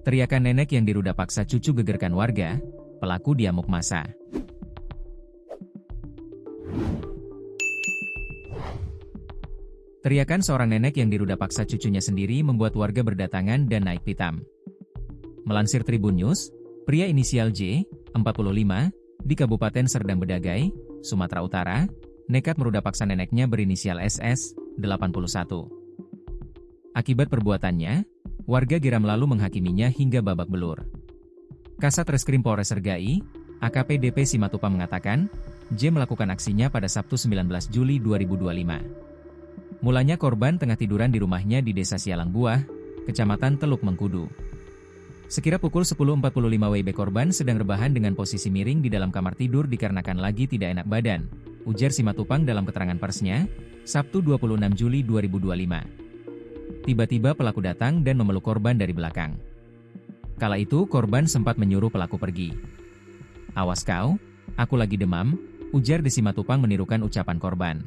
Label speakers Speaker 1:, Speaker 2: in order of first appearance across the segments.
Speaker 1: Teriakan nenek yang diruda paksa cucu gegerkan warga, pelaku diamuk massa. Teriakan seorang nenek yang diruda paksa cucunya sendiri membuat warga berdatangan dan naik pitam. Melansir Tribun News, pria inisial J, 45, di Kabupaten Serdang Bedagai, Sumatera Utara, nekat meruda paksa neneknya berinisial SS, 81. Akibat perbuatannya, warga geram lalu menghakiminya hingga babak belur. Kasat Reskrim Polres Sergai, AKP DP Simatupang mengatakan, J melakukan aksinya pada Sabtu 19 Juli 2025. Mulanya korban tengah tiduran di rumahnya di Desa Sialang Buah, Kecamatan Teluk Mengkudu. Sekira pukul 10.45 WIB korban sedang rebahan dengan posisi miring di dalam kamar tidur dikarenakan lagi tidak enak badan, ujar Simatupang dalam keterangan persnya, Sabtu 26 Juli 2025. Tiba-tiba pelaku datang dan memeluk korban dari belakang. Kala itu korban sempat menyuruh pelaku pergi. "Awas kau, aku lagi demam," ujar Simatupang menirukan ucapan korban.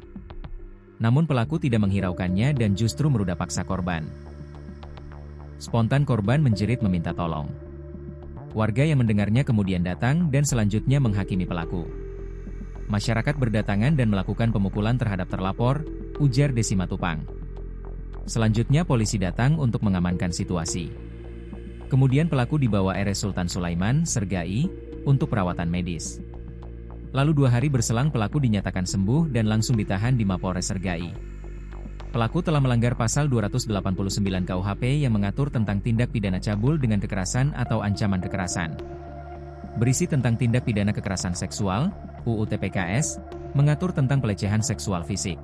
Speaker 1: Namun pelaku tidak menghiraukannya dan justru meruda paksa korban. Spontan korban menjerit meminta tolong. Warga yang mendengarnya kemudian datang dan selanjutnya menghakimi pelaku. Masyarakat berdatangan dan melakukan pemukulan terhadap terlapor, ujar Simatupang. Selanjutnya polisi datang untuk mengamankan situasi. Kemudian pelaku dibawa RS Sultan Sulaiman, Sergai, untuk perawatan medis. Lalu 2 hari berselang pelaku dinyatakan sembuh dan langsung ditahan di Mapolres Sergai. Pelaku telah melanggar pasal 289 KUHP yang mengatur tentang tindak pidana cabul dengan kekerasan atau ancaman kekerasan. Berisi tentang tindak pidana kekerasan seksual, UU TPKS, mengatur tentang pelecehan seksual fisik.